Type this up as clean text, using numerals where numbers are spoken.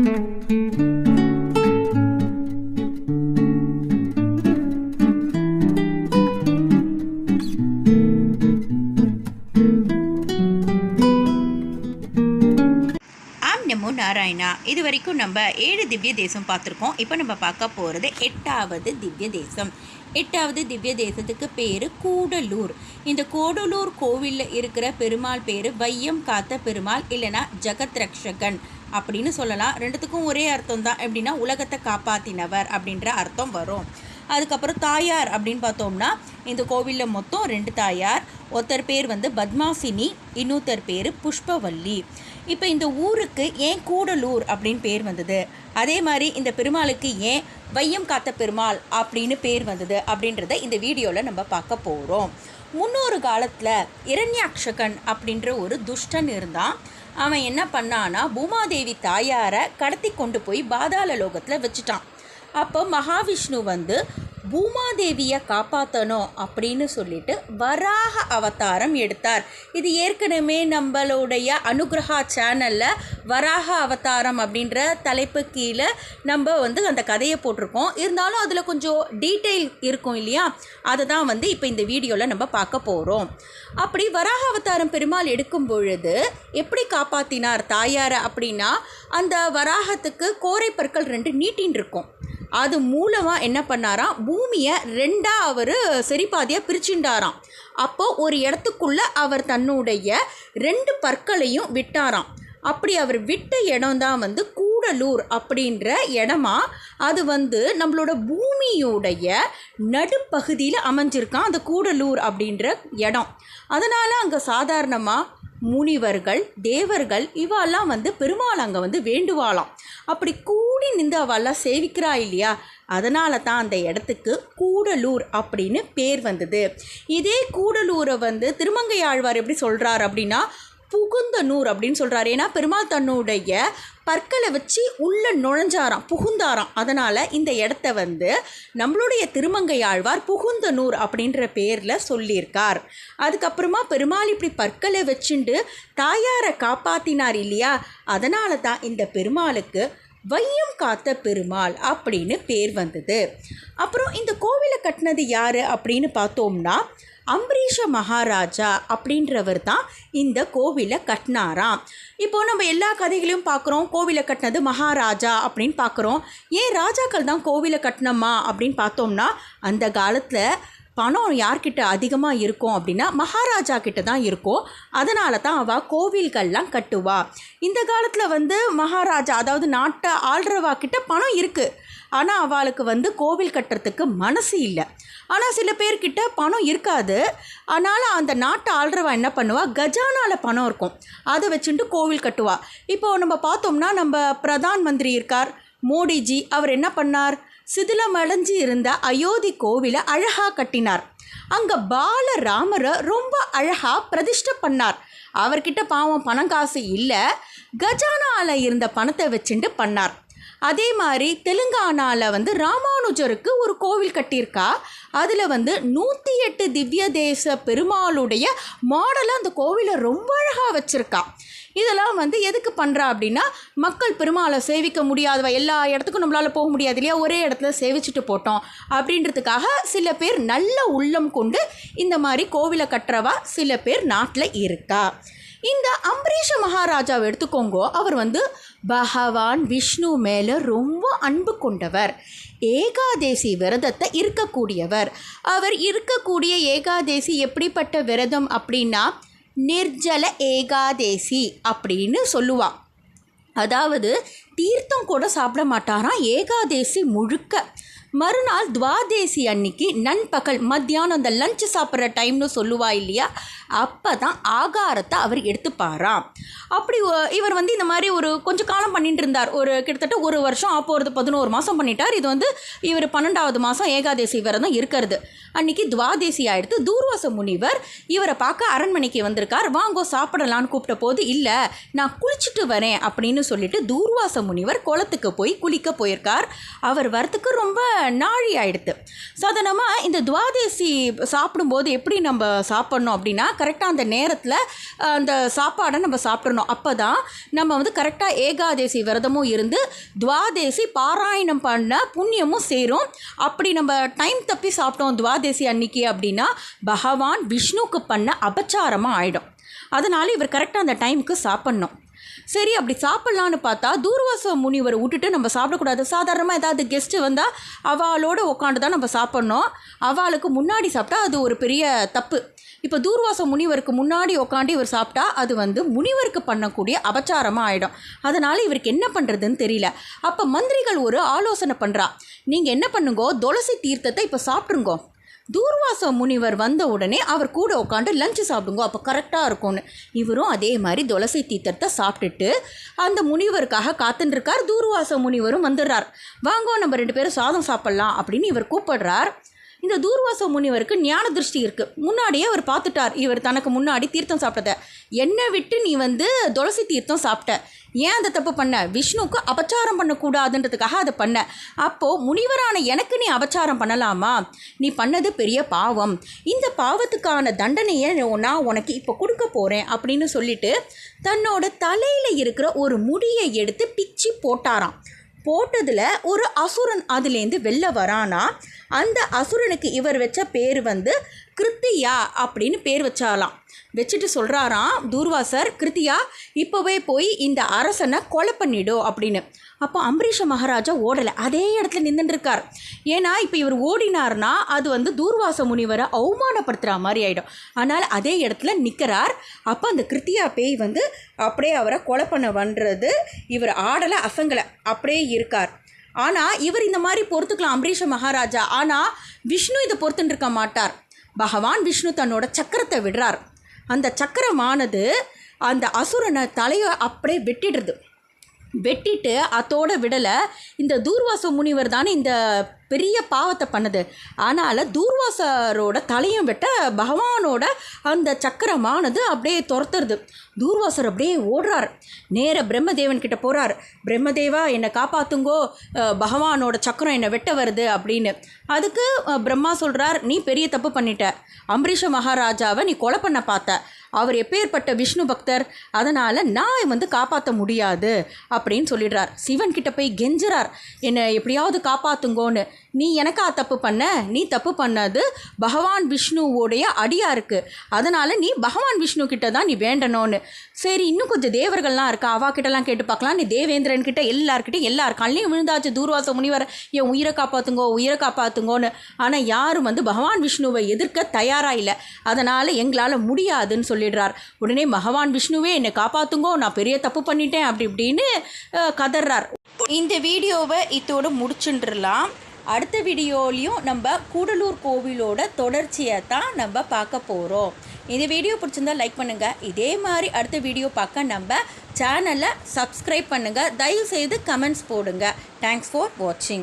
நமோ நாராயணா. இது வரைக்கும் நம்ம 7 திவ்ய தேசம் பார்த்துருக்கோம். இப்போ நம்ம பார்க்க போகிறது 8வது திவ்ய தேசம். 8வது திவ்ய தேசத்துக்கு பேர் கூடலூர். இந்த கூடலூர் கோவிலில் இருக்கிற பெருமாள் பேர் வையம் காத்த பெருமாள், இல்லைனா ஜெகத் ரக்ஷகன் அப்படின்னு சொல்லலாம். ரெண்டுத்துக்கும் ஒரே அர்த்தம் தான். எப்படின்னா உலகத்தை காப்பாற்றினவர் அப்படின்ற அர்த்தம் வரும். அதுக்கப்புறம் தாயார் அப்படின்னு பார்த்தோம்னா இந்த கோவிலில் மொத்தம் 2 தாயார். ஒருத்தர் பேர் பத்மாசினி, இன்னொருத்தர் பேர் புஷ்பவல்லி. இப்போ இந்த ஊருக்கு ஏன் கூடலூர் அப்படின்னு பேர் வந்தது, அதே மாதிரி இந்த பெருமாளுக்கு ஏன் வையம் காத்த பெருமாள் அப்படின்னு பேர் வந்தது அப்படின்றத இந்த வீடியோவில் நம்ம பார்க்க போகிறோம். முன்னொரு காலத்தில் இரண்யாக்ஷகன் அப்படின்ற ஒரு துஷ்டன் இருந்தான். அவன் என்ன பண்ணான்னா பூமாதேவி தாயாரை கடத்தி கொண்டு போய் பாதாள லோகத்தில் வச்சுட்டான். அப்போ மகாவிஷ்ணு பூமாதேவியை காப்பாற்றணும் அப்படின்னு சொல்லிட்டு வராக அவதாரம் எடுத்தார். இது ஏற்கனவே நம்மளுடைய அனுகிரகா சேனலில் வராக அவதாரம் அப்படின்ற தலைப்பு கீழே நம்ம அந்த கதையை போட்டிருக்கோம். இருந்தாலும் அதில் கொஞ்சம் டீட்டெயில் இருக்கும் இல்லையா, அதை தான் இப்போ இந்த வீடியோவில் நம்ம பார்க்க போகிறோம். அப்படி வராக அவதாரம் பெருமாள் எடுக்கும் பொழுது எப்படி காப்பாற்றினார் தாயாரை அப்படின்னா, அந்த வராகத்துக்கு கோரை பற்கள் 2 நீட்டின்னு இருக்கும். அது மூலமாக என்ன பண்ணாராம், பூமியை 2 அவர் சரிபாதியாக பிரிச்சுட்டாராம். அப்போது ஒரு இடத்துக்குள்ளே அவர் தன்னுடைய 2 பற்களையும் விட்டாராம். அப்படி அவர் விட்ட இடம் தான் கூடலூர் அப்படின்ற இடமா. அது நம்மளோட பூமியுடைய நடுப்பகுதியில் அமைஞ்சிருக்கான் அந்த கூடலூர் அப்படின்ற இடம். அதனால் அங்கே சாதாரணமாக முனிவர்கள், தேவர்கள் இவெல்லாம் பெருமாள் அங்கே வேண்டுவாளாம். அப்படி கூடி நின்று அவெல்லாம் சேவிக்கிறா இல்லையா, அதனால தான் அந்த இடத்துக்கு கூடலூர் அப்படின்னு பேர் வந்தது. இதே கூடலூரை திருமங்கை ஆழ்வார் எப்படி சொல்கிறார் அப்படின்னா புகுந்தனூர் அப்படின்னு சொல்கிறார். ஏன்னா பெருமாள் தன்னுடைய பற்களை வச்சு உள்ளே நுழைஞ்சாராம், புகுந்தாராம். அதனால் இந்த இடத்த நம்மளுடைய திருமங்கை ஆழ்வார் புகுந்தனூர் அப்படின்ற பேரில் சொல்லியிருக்கார். அதுக்கப்புறமா பெருமாள் இப்படி பற்களை வச்சுண்டு தாயாரை காப்பாற்றினார் இல்லையா, அதனால தான் இந்த பெருமாளுக்கு வையம் காத்த பெருமாள் அப்படின்னு பேர் வந்தது. அப்புறம் இந்த கோவிலை கட்டினது யார் அப்படின்னு பார்த்தோம்னா அம்பரீஷ மகாராஜா அப்படின்றவர் தான் இந்த கோவிலை கட்டினாராம். இப்போது நம்ம எல்லா கதைகளையும் பார்க்குறோம், கோவிலை கட்டினது மகாராஜா அப்படின்னு பார்க்குறோம். ஏன் ராஜாக்கள் தான் கோவிலை கட்டினோமா அப்படின்னு பார்த்தோம்னா, அந்த காலத்தில் பணம் யார்கிட்ட அதிகமாக இருக்கும் அப்படின்னா மகாராஜா கிட்ட தான் இருக்கும். அதனால தான் அவள் கோவில்கள்லாம் கட்டுவா. இந்த காலத்தில் மகாராஜா, அதாவது நாட்டை ஆள்றவா கிட்ட பணம் இருக்குது, ஆனால் அவளுக்கு கோவில் கட்டுறதுக்கு மனசு இல்லை. ஆனால் சில பேர்கிட்ட பணம் இருக்காது, ஆனாலும் அந்த நாட்டை ஆள்றவா என்ன பண்ணுவா, கஜானாவில் பணம் இருக்கும், அதை வச்சுட்டு கோவில் கட்டுவா. இப்போது நம்ம பார்த்தோம்னா நம்ம பிரதான் மந்திரி இருக்கார் மோடிஜி, அவர் என்ன பண்ணார், சிதிலமடைஞ்சு இருந்த அயோத்தி கோவிலை அழகாக கட்டினார். அங்கே பாலராமரை ரொம்ப அழகாக பிரதிஷ்டை பண்ணார். அவர்கிட்ட பாவம் பணம் காசு இல்லை, கஜானாவில் இருந்த பணத்தை வச்சுட்டு பண்ணார். அதே மாதிரி தெலுங்கானாவில் ராமானுஜருக்கு ஒரு கோவில் கட்டியிருக்கா. அதில் 108 திவ்ய தேச பெருமாளுடைய மாடலை அந்த கோவிலை ரொம்ப அழகாக வச்சுருக்கா. இதெல்லாம் எதுக்கு பண்ணுறா அப்படின்னா, மக்கள் பெருமாளை சேவிக்க முடியாதவ, எல்லா இடத்துக்கும் நம்மளால் போக முடியாது இல்லையா, ஒரே இடத்துல சேவிச்சுட்டு போட்டோம் அப்படின்றதுக்காக சில பேர் நல்ல உள்ளம் கொண்டு இந்த மாதிரி கோவிலை கட்டுறவா சில பேர் நாட்டில் இருக்கா. இந்த அம்பரீஷ மகாராஜாவை எடுத்துக்கோங்க. அவர் பகவான் விஷ்ணு மேலே ரொம்ப அன்பு கொண்டவர். ஏகாதேசி விரதத்தை இருக்கக்கூடியவர். அவர் இருக்கக்கூடிய ஏகாதேசி எப்படிப்பட்ட விரதம் அப்படின்னா நிர்ஜல ஏகாதேசி அப்படின்னு சொல்லுவா. அதாவது தீர்த்தம் கூட சாப்பிட மாட்டாராம் ஏகாதேசி முழுக்க. மறுநாள் துவாதேசி அன்னைக்கு நண்பகல் மத்தியானம் அந்த லஞ்ச் சாப்பிட்ற டைம்னு சொல்லுவா இல்லையா, அப்போ தான் ஆகாரத்தை அவர் எடுத்துப்பாராம். அப்படி இவர் இந்த மாதிரி ஒரு கொஞ்சம் காலம் பண்ணிட்டு இருந்தார். ஒரு கிட்டத்தட்ட 1 வருஷம் போகிறது, 11 மாதம் பண்ணிட்டார். இது இவர் 12வது மாதம் ஏகாதேசி விரதம் இருக்கிறது. அன்றைக்கி துவாதேசி ஆகிடுத்து. தூர்வாச முனிவர் இவரை பார்க்க அரண்மனைக்கு வந்திருக்கார். வாங்கோ சாப்பிடலான்னு கூப்பிட்ட போது, இல்லை நான் குளிச்சுட்டு வரேன் அப்படின்னு சொல்லிட்டு தூர்வாச முனிவர் குளத்துக்கு போய் குளிக்க போயிருக்கார். அவர் வரத்துக்கு ரொம்ப நாழி ஆகிடுது. சாதாரணமாக இந்த துவாதேசி சாப்பிடும்போது எப்படி நம்ம சாப்பிட்ணும் அப்படின்னா, கரெக்டாக அந்த நேரத்தில் அந்த சாப்பாடை நம்ம சாப்பிட்றணும். அப்போ தான் நம்ம வந்து கரெக்டாக ஏகாதேசி விரதமும் இருந்து துவாதேசி பாராயணம் பண்ண புண்ணியமும் சேரும். அப்படி நம்ம டைம் தப்பி சாப்பிட்டோம் துவாதேசி அன்னைக்கு அப்படின்னா பகவான் விஷ்ணுவுக்கு பண்ண அபச்சாரமாக ஆகிடும். அதனால் இவர் கரெக்டாக அந்த டைமுக்கு சாப்பிட்ணும். சரி, அப்படி சாப்பிட்லான்னு பார்த்தா தூர்வாச முனிவரை விட்டுட்டு நம்ம சாப்பிடக்கூடாது. சாதாரணமாக ஏதாவது கெஸ்ட்டு வந்தால் அவளோட உட்காந்து தான் நம்ம சாப்பிட்ணும். அவளுக்கு முன்னாடி சாப்பிட்டா அது ஒரு பெரிய தப்பு. இப்போ தூர்வாச முனிவருக்கு முன்னாடி உட்காந்து இவர் சாப்பிட்டா அது வந்து முனிவருக்கு பண்ணக்கூடிய அபச்சாரமாக ஆகிடும். அதனால் இவருக்கு என்ன பண்ணுறதுன்னு தெரியல. அப்போ மந்திரிகள் ஒரு ஆலோசனை பண்ணுறா, நீங்கள் என்ன பண்ணுங்கோ, துளசி தீர்த்தத்தை இப்போ சாப்பிட்ருங்கோ. தூர்வாச முனிவர் வந்த உடனே அவர் கூட உட்காந்து லஞ்சு சாப்பிடுங்க, அப்போ கரெக்டாக இருக்கும்னு. இவரும் அதே மாதிரி துளசி தீர்த்தத்தை சாப்பிட்டுட்டு அந்த முனிவருக்காக காத்துட்டுருக்கார். தூர்வாச முனிவரும் வந்துடுறார். வாங்கோ நம்ம 2 பேரும் சாதம் சாப்பிட்லாம் அப்படின்னு இவர் கூப்பிடுறார். இந்த தூர்வாச முனிவருக்கு ஞான திருஷ்டி இருக்குது. முன்னாடியே அவர் பார்த்துட்டார், இவர் தனக்கு முன்னாடி தீர்த்தம் சாப்பிட்டதை. என்னை விட்டு நீ வந்து துளசி தீர்த்தம் சாப்பிட்ட, ஏன் அந்த தப்பு பண்ண? விஷ்ணுவுக்கு அபச்சாரம் பண்ணக்கூடாதுன்றதுக்காக அதை பண்ண. அப்போது முனிவரான எனக்கு நீ அபச்சாரம் பண்ணலாமா? நீ பண்ணது பெரிய பாவம். இந்த பாவத்துக்கான தண்டனையை நான் உனக்கு இப்போ கொடுக்க போகிறேன் அப்படின்னு சொல்லிட்டு தன்னோட தலையில் இருக்கிற ஒரு முடியை எடுத்து பிச்சு போட்டாராம். போட்டதில் ஒரு அசுரன் அதுலேருந்து வெளில வரானா. அந்த அசுரனுக்கு இவர் வச்ச பேர் வந்து கிருத்தியா அப்படின்னு பேர் வச்சாலாம். வச்சுட்டு சொல்கிறாராம் தூர்வாசர், கிருத்தியா இப்போவே போய் இந்த அரசனை கொலை பண்ணிடும் அப்படின்னு. அப்போ அம்பரீஷ மகாராஜா ஓடலை, அதே இடத்துல நின்றுருக்கார். ஏன்னா இப்போ இவர் ஓடினார்னா அது வந்து தூர்வாச முனிவரை அவமானப்படுத்துகிற மாதிரி ஆகிடும். ஆனால் அதே இடத்துல நிற்கிறார். அப்போ அந்த கிருத்தியா பேய் வந்து அப்படியே அவரை கொலை பண்ண வன்றது. இவர் ஆடலை, அசங்கலை, அப்படியே இருக்கார். ஆனால் இவர் இந்த மாதிரி பொறுத்துக்கலாம் அம்பரீஷ மகாராஜா. ஆனால் விஷ்ணு இதை பொறுத்துட்டு இருக்க மாட்டார். பகவான் விஷ்ணு தன்னோட சக்கரத்தை விடுறார். அந்த சக்கரமானது அந்த அசுரனை தலையை அப்படியே வெட்டிட்டு அதோட விடலை. இந்த தூர்வாச முனிவர் தானே இந்த பெரிய பாவத்தை பண்ணது. ஆனால் தூர்வாசரோட தலையும் வெட்ட பகவானோட அந்த சக்கரமானது அப்படியே துரத்துறது. தூர்வாசர் அப்படியே ஓடுறார். நேர பிரம்மதேவன் கிட்ட போகிறார். பிரம்மதேவா என்னை காப்பாற்றுங்கோ, பகவானோட சக்கரம் என்னை வெட்ட வருது அப்படின்னு. அதுக்கு பிரம்மா சொல்கிறார், நீ பெரிய தப்பு பண்ணிட்ட. அம்பரீஷ மகாராஜாவை நீ கொலை பண்ண பார்த்த. அவர் எப்பேற்பட்ட விஷ்ணு பக்தர், அதனால் நான் வந்து காப்பாற்ற முடியாது அப்படின்னு சொல்லிடுறார். சிவன் கிட்ட போய் கெஞ்சுறார், என்னை எப்படியாவது காப்பாற்றுங்கோன்னு. நீ எனக்கா தப்பு பண்ண? நீ தப்பு பண்ணது பகவான் விஷ்ணுவோடைய அடியாக இருக்குது. அதனால் நீ பகவான் விஷ்ணு கிட்ட தான் நீ வேண்டணும்னு. சரி, இன்னும் கொஞ்சம் தேவர்கள்லாம் இருக்கா, அவாக்கிட்டலாம் கேட்டு பார்க்கலாம். நீ தேவேந்திரன் கிட்ட எல்லார் காலையும் விழுந்தாச்சு தூர்வாச முனிவர், என் உயிரை காப்பாற்றுங்கோன்னு. ஆனால் யாரும் வந்து பகவான் விஷ்ணுவை எதிர்க்க தயாராக இல்லை. அதனால் எங்களால் முடியாதுன்னு சொல்லிடுறார். உடனே பகவான் விஷ்ணுவே என்னை காப்பாற்றுங்கோ, நான் பெரிய தப்பு பண்ணிட்டேன் அப்படி இப்படின்னு கதறார். இந்த வீடியோவை இதோடு முடிச்சுட்டுலாம். அடுத்த வீடியோலையும் நம்ம கூடலூர் கோவிலோட தொடர்ச்சியை தான் நம்ம பார்க்க போகிறோம். இந்த வீடியோ பிடிச்சிருந்தா லைக் பண்ணுங்கள். இதே மாதிரி அடுத்த வீடியோ பார்க்க நம்ம சேனலை சப்ஸ்கிரைப் பண்ணுங்கள். தயவுசெய்து கமெண்ட்ஸ் போடுங்க. தேங்க்ஸ் ஃபார் வாட்சிங்.